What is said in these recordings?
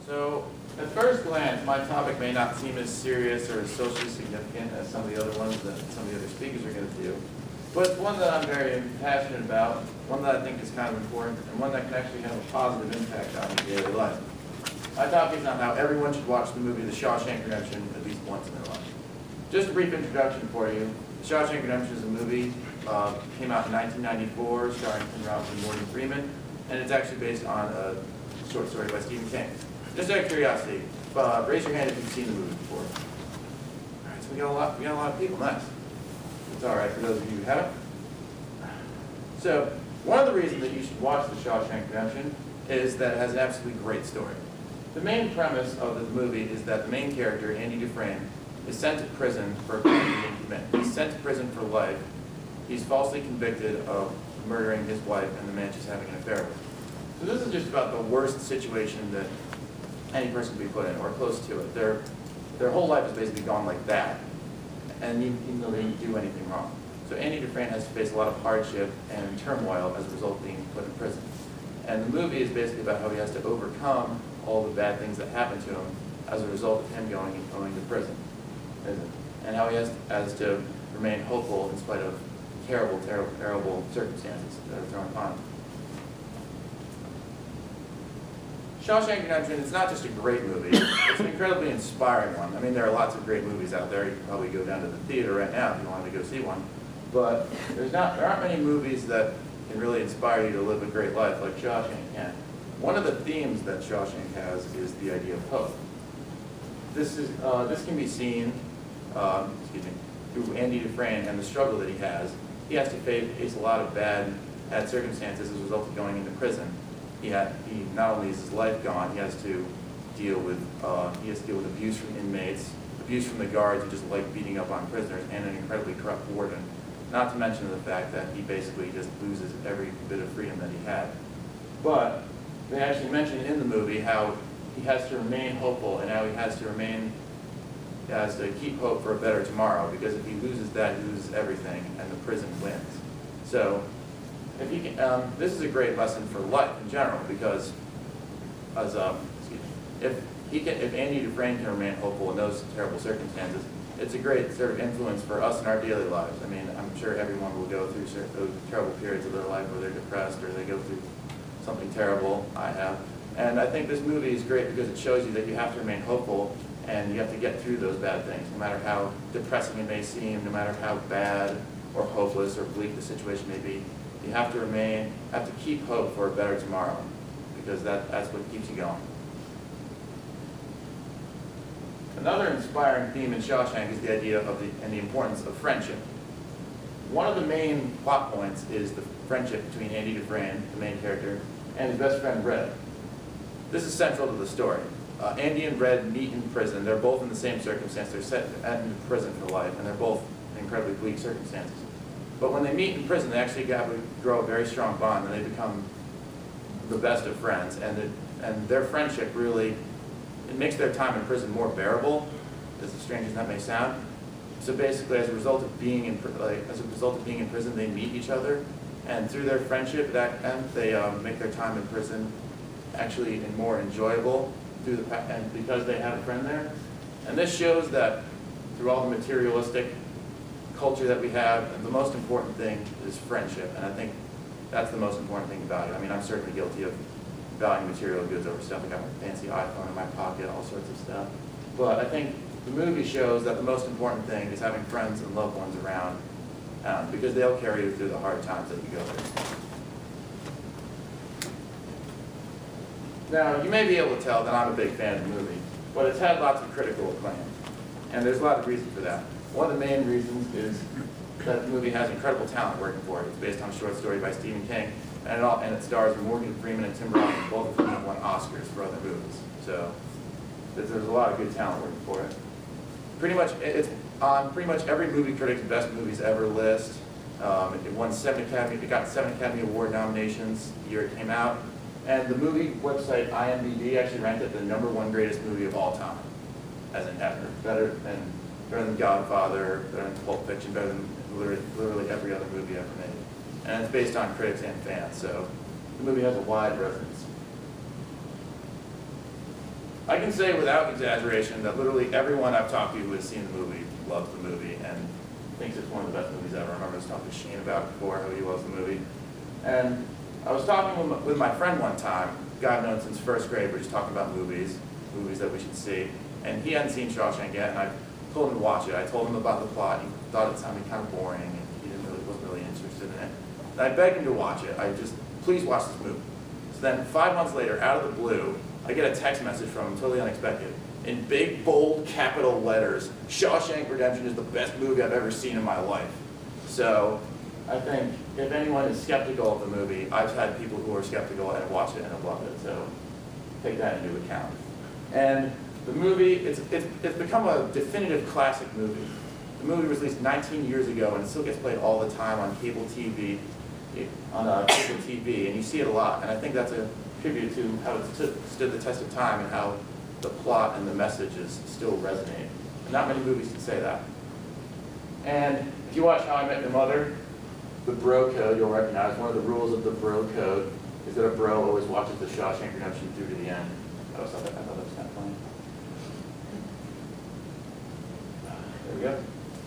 So, at first glance, my topic may not seem as serious or as socially significant as some of the other ones that some of the other speakers are going to do. But it's one that I'm very passionate about, one that I think is kind of important, and one that can actually have a positive impact on your daily life. My topic is on how everyone should watch the movie The Shawshank Redemption at least once in their life. Just a brief introduction for you. The Shawshank Redemption is a movie, came out in 1994, starring Tim Robbins and Morgan Freeman, and it's actually based on a short story by Stephen King. Just out of curiosity, raise your hand if you've seen the movie before. All right, so we got a lot of people. Nice. It's all right for those of you who haven't. So, one of the reasons that you should watch The Shawshank Redemption is that it has an absolutely great story. The main premise of the movie is that the main character, Andy Dufresne, is sent to prison for a crime he didn't commit. He's sent to prison for life. He's falsely convicted of murdering his wife and the man she's having an affair with. So this is just about the worst situation that any person can be put in, or close to it. Their whole life is basically gone like that, and even though they didn't do anything wrong. So Andy Dufresne has to face a lot of hardship and turmoil as a result of being put in prison. And the movie is basically about how he has to overcome all the bad things that happen to him as a result of him going to prison. And how he has to remain hopeful in spite of terrible, terrible, terrible circumstances that are thrown upon him. Shawshank Redemption is not just a great movie, it's an incredibly inspiring one. I mean, there are lots of great movies out there. You can probably go down to the theater right now if you wanted to go see one. But there aren't many movies that can really inspire you to live a great life like Shawshank can. One of the themes that Shawshank has is the idea of hope. This can be seen through Andy Dufresne and the struggle that he has. He has to face a lot of bad circumstances as a result of going into prison. He not only is his life gone, he has to deal with abuse from inmates, abuse from the guards who just like beating up on prisoners, and an incredibly corrupt warden. Not to mention the fact that he basically just loses every bit of freedom that he had. But they actually mention in the movie how he has to remain hopeful and how he has to keep hope for a better tomorrow, because if he loses that, he loses everything, and the prison wins. So, if he can, this is a great lesson for life in general, because if Andy Dufresne can remain hopeful in those terrible circumstances, it's a great sort of influence for us in our daily lives. I mean, I'm sure everyone will go through those terrible periods of their life where they're depressed or they go through something terrible. I have. And I think this movie is great because it shows you that you have to remain hopeful and you have to get through those bad things, no matter how depressing it may seem, no matter how bad or hopeless or bleak the situation may be. You have to keep hope for a better tomorrow, because that's what keeps you going. Another inspiring theme in Shawshank is the idea of the importance of friendship. One of the main plot points is the friendship between Andy Dufresne, the main character, and his best friend Red. This is central to the story. Andy and Red meet in prison. They're both in the same circumstance. They're set in prison for life, and they're both in incredibly bleak circumstances. But when they meet in prison, they actually grow a very strong bond, and they become the best of friends. And their friendship really, it makes their time in prison more bearable, as strange as that may sound. So basically, as a result of being in prison, they meet each other, and through their friendship, they make their time in prison actually more enjoyable and because they have a friend there. And this shows that through all the materialistic culture that we have, the most important thing is friendship, and I think that's the most important thing about it. I mean, I'm certainly guilty of valuing material goods over stuff. I got my fancy iPhone in my pocket, all sorts of stuff. But I think the movie shows that the most important thing is having friends and loved ones around, because they'll carry you through the hard times that you go through. Now, you may be able to tell that I'm a big fan of the movie, but it's had lots of critical acclaim, and there's a lot of reasons for that. One of the main reasons is that the movie has incredible talent working for it. It's based on a short story by Stephen King, and it stars Morgan Freeman and Tim Robbins, both of whom have won Oscars for other movies. So there's a lot of good talent working for it. It's on pretty much every movie critic's best movies ever list. It got 7 Academy Award nominations the year it came out. And the movie website IMDb actually ranked it the #1 greatest movie of all time, as in ever. Better than Godfather, better than Pulp Fiction, better than literally every other movie ever made. And it's based on critics and fans, so the movie has a wide resonance. I can say without exaggeration that literally everyone I've talked to who has seen the movie loves the movie and thinks it's one of the best movies ever. I remember I was talking to Sheen about it before, how he loves the movie. And I was talking with my friend one time, a guy I've known since first grade. We're just talking about movies that we should see. And he hadn't seen Shawshank yet, and I told him to watch it. I told him about the plot. He thought it sounded kind of boring, and he wasn't really interested in it. And I begged him to watch it. Please watch this movie. So then 5 months later, out of the blue, I get a text message from him, totally unexpected. In big, bold, capital letters, Shawshank Redemption is the best movie I've ever seen in my life. So I think if anyone is skeptical of the movie, I've had people who are skeptical and watch it and have loved it. So take that into account. And the movie, it's become a definitive classic movie. The movie was released 19 years ago, and it still gets played all the time on cable TV, and you see it a lot. And I think that's a tribute to how it stood the test of time and how the plot and the messages still resonate. And not many movies can say that. And if you watch How I Met Your Mother, the bro code you'll recognize. One of the rules of the bro code is that a bro always watches the Shawshank Redemption through to the end. I thought that was kind of funny. There we go.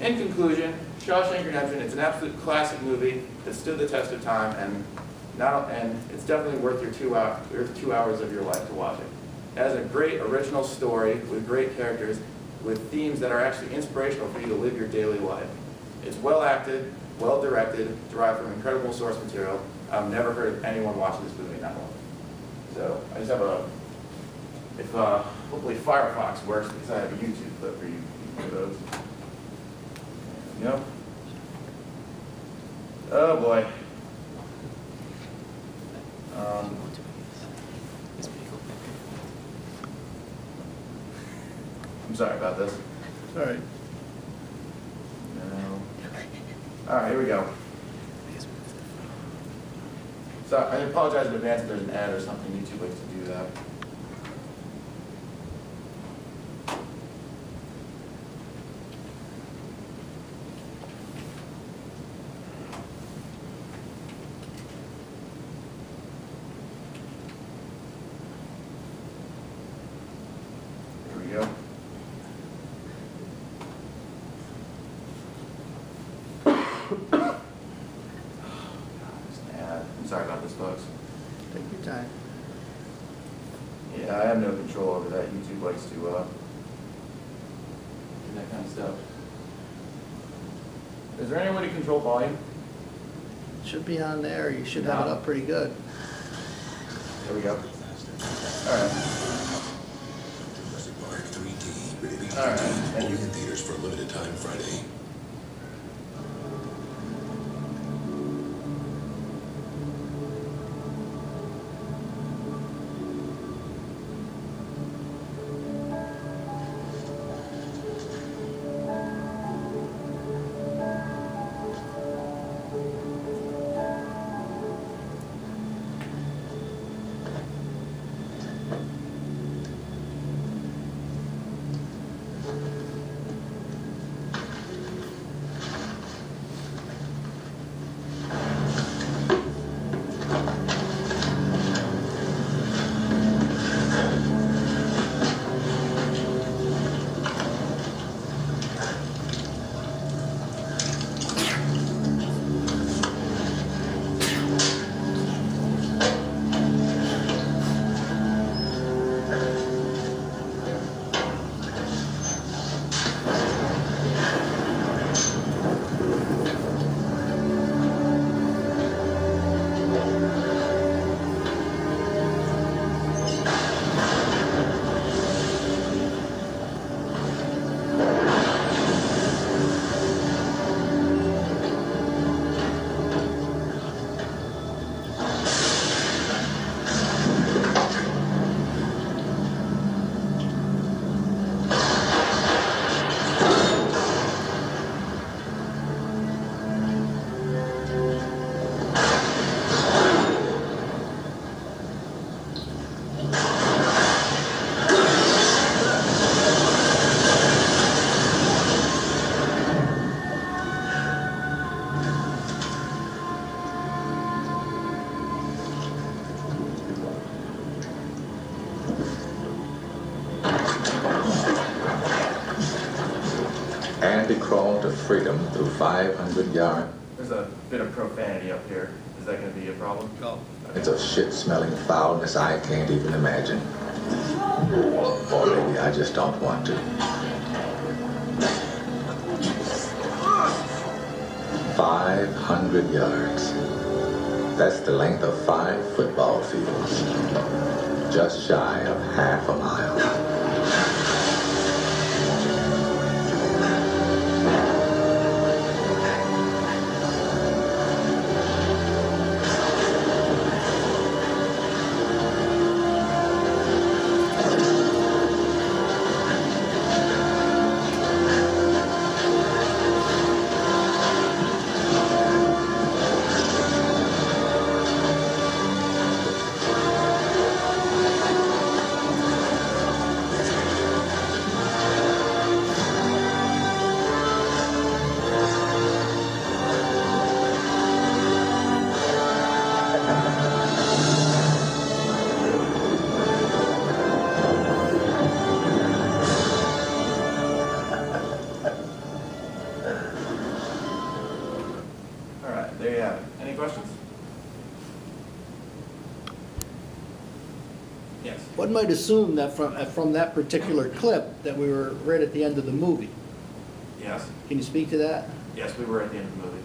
In conclusion, Shawshank Redemption, it's an absolute classic movie that stood the test of time, and it's definitely worth your 2 hours of your life to watch it. It has a great original story with great characters, with themes that are actually inspirational for you to live your daily life. It's well acted, well directed, derived from incredible source material. I've never heard of anyone watching this movie not one. So I just have hopefully Firefox works, because I have a YouTube clip for you for those. There we go. Oh boy. I'm sorry about this. All right. No. All right, here we go. So I apologize in advance if there's an ad or something. YouTube likes to do that. Sorry about this, folks. Take your time. Yeah, I have no control over that. YouTube likes to do that kind of stuff. Is there any way to control volume? It should be on there. You should have it up pretty good. There we go. All right. All right. Thank you. In theaters for a limited time Friday. zombie crawl to freedom through 500 yards. There's a bit of profanity up here. Is that going to be a problem? Go. It's of shit-smelling foulness I can't even imagine. Or maybe I just don't want to. 500 yards. That's the length of 5 football fields. Just shy of half a mile. There you have it. Any questions? Yes. One might assume that from that particular clip that we were right at the end of the movie. Yes. Can you speak to that? Yes, we were at the end of the movie.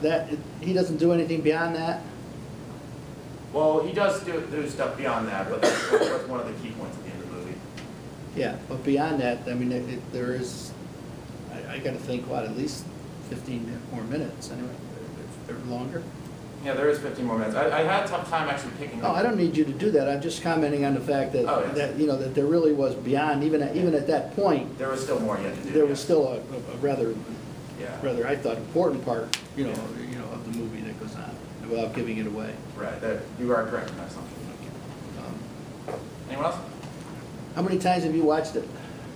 That he doesn't do anything beyond that? Well, he does do stuff beyond that, but that's one of the key points at the end of the movie. Yeah, but beyond that, I mean, there is, I got to think, what, at least 15 more minutes anyway, or longer? Yeah, there is 15 more minutes. I had a tough time actually picking No, up. I don't need you to do that. I'm just commenting on the fact that, Oh, yes. that you know, that there really was beyond, even at that point, There was still more yet to do. there was yes. still a rather, Yeah. I thought, important part, Yeah. of the movie that goes on, without giving it away. Right. You are correct in that assumption. Anyone else? How many times have you watched it?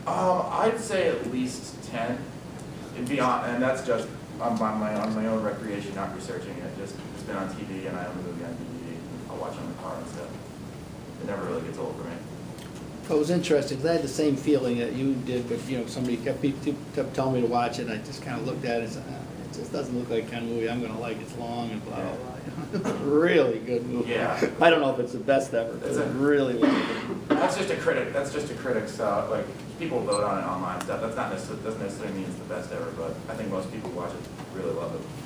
I'd say at least 10. And beyond, and that's just on my own recreation, not researching it. Just it's been on TV, and I own the movie on DVD. I'll watch it on the car and stuff. It never really gets old for me. It was interesting, 'cause I had the same feeling that you did, but, somebody kept telling me to watch it, and I just kind of looked at it and said, it just doesn't look like the kind of movie I'm going to like. It's long and blah, blah, blah. Really good movie. Yeah. I don't know if it's the best ever, but It's it's really good. That's just a critic. That's just a critic's like people vote on it online and stuff. That's not necessarily doesn't necessarily mean it's the best ever, but I think most people who watch it really love it.